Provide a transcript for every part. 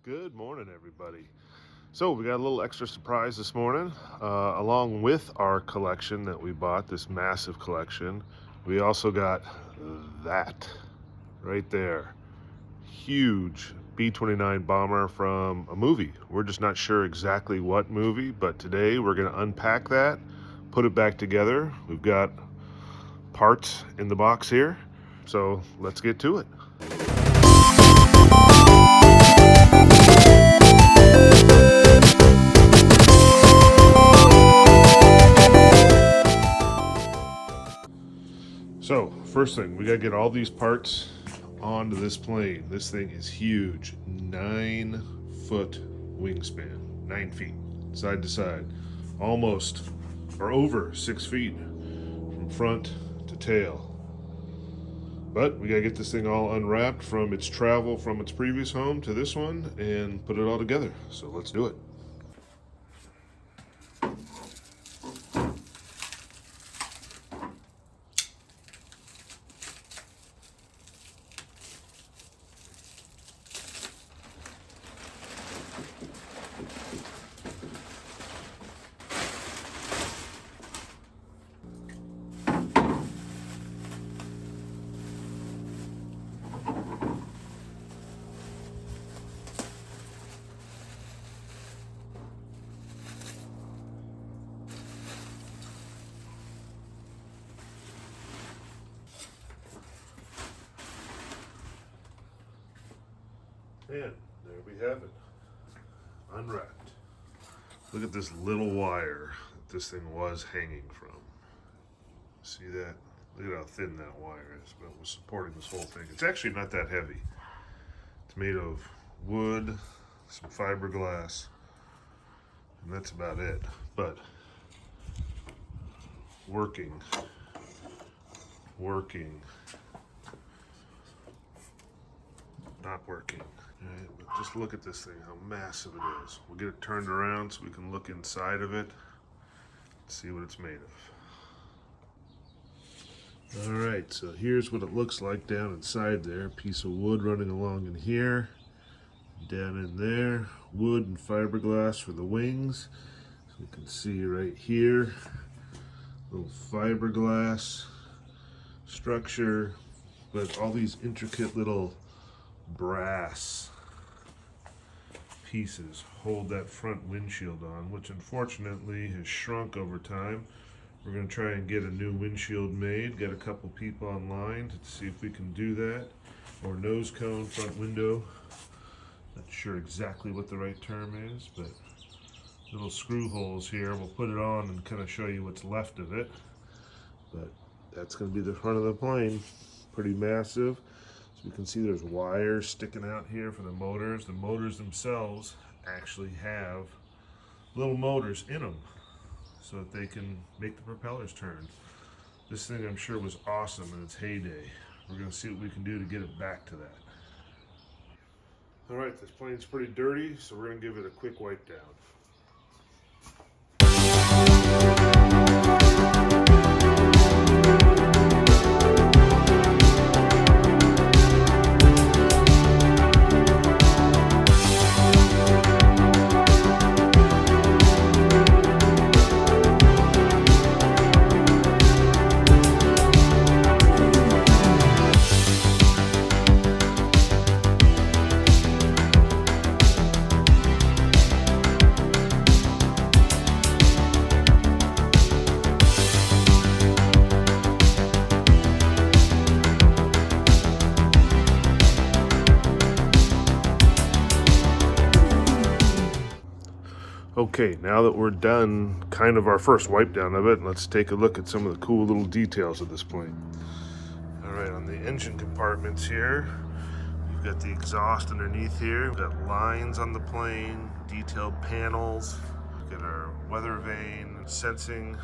Good morning, everybody. So we got a little extra surprise this morning. Along with our collection that we bought, this massive collection, we also got that right there. Huge B-29 bomber from a movie. We're just not sure exactly what movie, but today we're going to unpack that, put it back together. We've got parts in the box here, so let's get to it. So, first thing, we gotta get all these parts onto this plane. This thing is huge. 9-foot wingspan. 9 feet, side to side. Almost, or over 6 feet from front to tail. But we gotta get this thing all unwrapped from its travel from its previous home to this one and put it all together. So let's do it. And there we have it, unwrapped. Look at this little wire that this thing was hanging from. See that? Look at how thin that wire is, but it was supporting this whole thing. It's actually not that heavy. It's made of wood, some fiberglass, and that's about it. But working, not working. Right, but just look at this thing, how massive it is. We'll get it turned around so we can look inside of it, see what it's made of. All right, so here's what it looks like down inside there. A piece of wood running along in here, down in there, wood and fiberglass for the wings. So you can see right here, little fiberglass structure, but all these intricate little brass pieces hold that front windshield on, which unfortunately has shrunk over time. We're going to try and get a new windshield made. Got a couple people online to see if we can do that. Or nose cone, front window. Not sure exactly what the right term is, but little screw holes here. We'll put it on and kind of show you what's left of it. But that's going to be the front of the plane. Pretty massive. So you can see there's wires sticking out here for the motors. The motors themselves actually have little motors in them so that they can make the propellers turn. This thing I'm sure was awesome in its heyday. We're going to see what we can do to get it back to that. All right, this plane's pretty dirty, so we're going to give it a quick wipe down. Okay, now that we're done kind of our first wipe down of it, let's take a look at some of the cool little details of this plane. All right, on the engine compartments here, we've got the exhaust underneath here. We've got lines on the plane, detailed panels. We've got our weather vane, sensing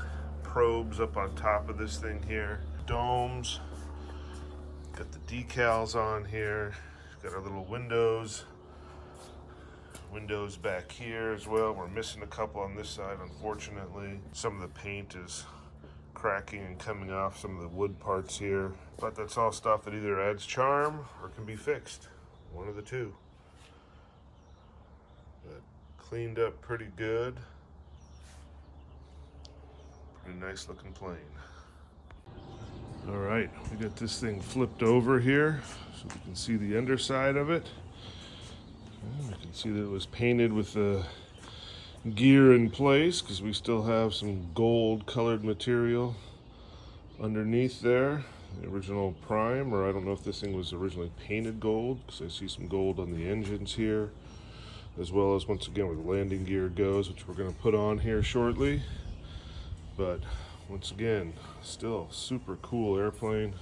probes up on top of this thing here. Domes, got the decals on here. We've got our little windows back here as well. We're missing a couple on this side, unfortunately. Some of the paint is cracking and coming off some of the wood parts here, but that's all stuff that either adds charm or can be fixed. One of the two. but cleaned up pretty good. Pretty nice looking plane. All right, we got this thing flipped over here so we can see the underside of it. And we can see that it was painted with the gear in place because we still have some gold colored material underneath there. The original prime, or I don't know if this thing was originally painted gold because I see some gold on the engines here, as well as once again where the landing gear goes, which we're going to put on here shortly. But once again, still super cool airplane.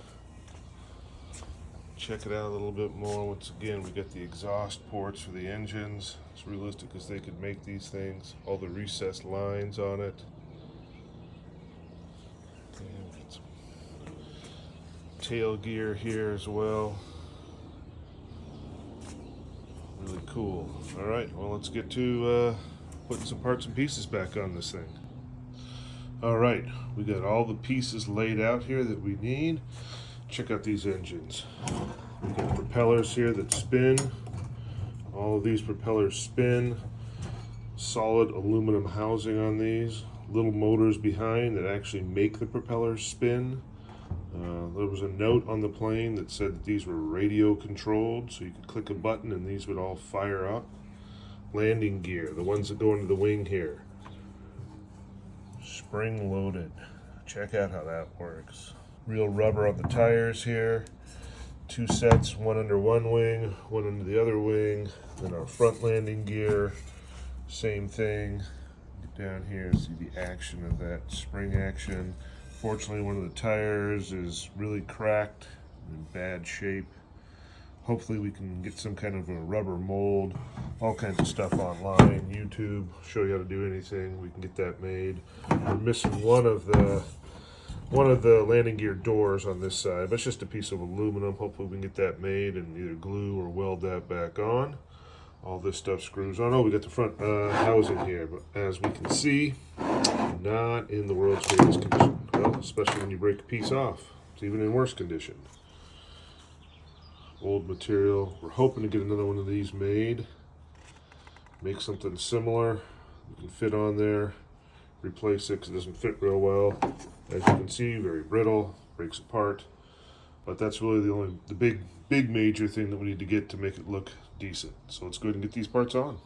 Check it out a little bit more. Once again, we got the exhaust ports for the engines. As realistic as they could make these things. All the recessed lines on it. And get some tail gear here as well. Really cool. All right, well, let's get to putting some parts and pieces back on this thing. All right, we got all the pieces laid out here that we need. Check out these engines. We got propellers here that spin. All of these propellers spin. Solid aluminum housing on these. Little motors behind that actually make the propellers spin. There was a note on the plane that said that these were radio controlled, so you could click a button and these would all fire up. Landing gear, the ones that go into the wing here. Spring loaded. Check out how that works. Real rubber on the tires here. 2 sets, one under one wing, one under the other wing. Then our front landing gear, same thing. Get down here and see the action of that spring action. Fortunately, one of the tires is really cracked, in bad shape. Hopefully we can get some kind of a rubber mold, all kinds of stuff online, YouTube, show you how to do anything. We can get that made. We're missing one of the landing gear doors on this side, but it's just a piece of aluminum. Hopefully we can get that made and either glue or weld that back on. All this stuff screws on. Oh, we got the front housing here, but as we can see, not in the world's greatest condition. Well, especially when you break a piece off. It's even in worse condition. Old material. We're hoping to get another one of these made. Make something similar. You can fit on there. Replace it because it doesn't fit real well. As you can see, very brittle, breaks apart. But that's really the big major thing that we need to get to make it look decent. So let's go ahead and get these parts on.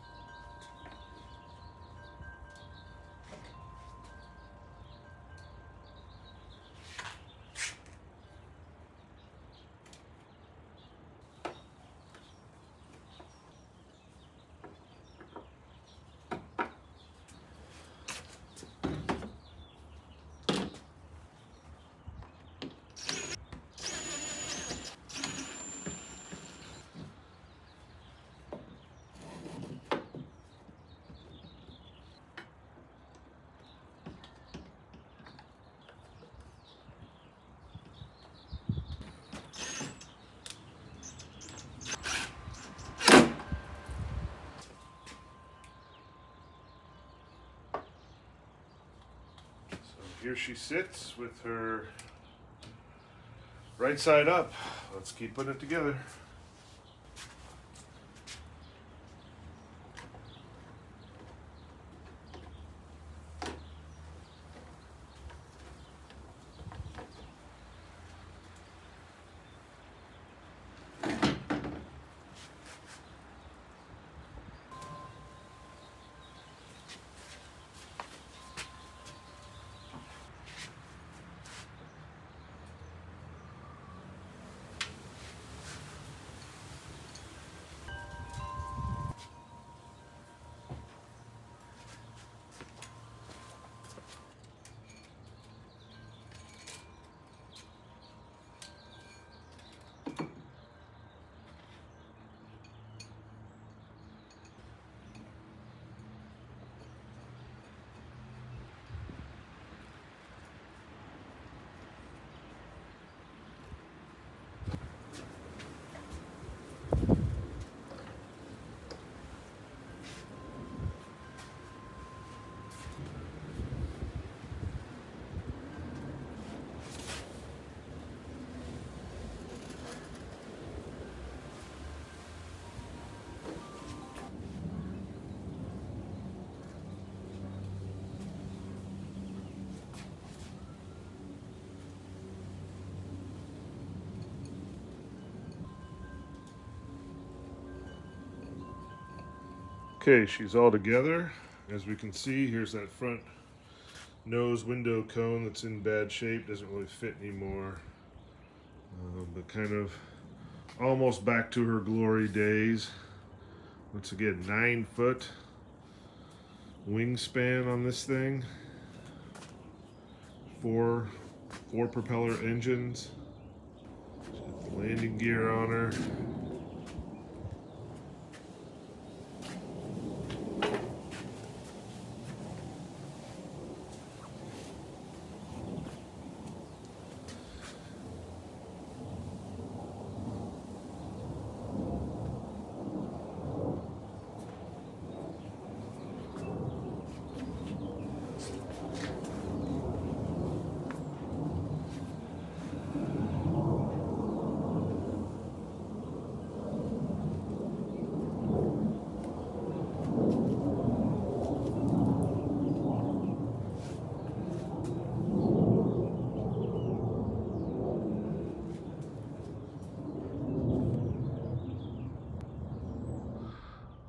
Here she sits with her right side up. Let's keep putting it together. Okay, she's all together. As we can see, here's that front nose window cone that's in bad shape, doesn't really fit anymore, but kind of almost back to her glory days. Once again, 9-foot wingspan on this thing, four propeller engines. She's got the landing gear on her.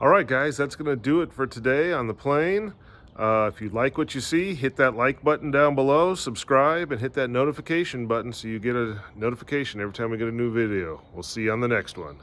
All right, guys, that's going to do it for today on the plane. If you like what you see, hit that like button down below, subscribe, and hit that notification button so you get a notification every time we get a new video. We'll see you on the next one.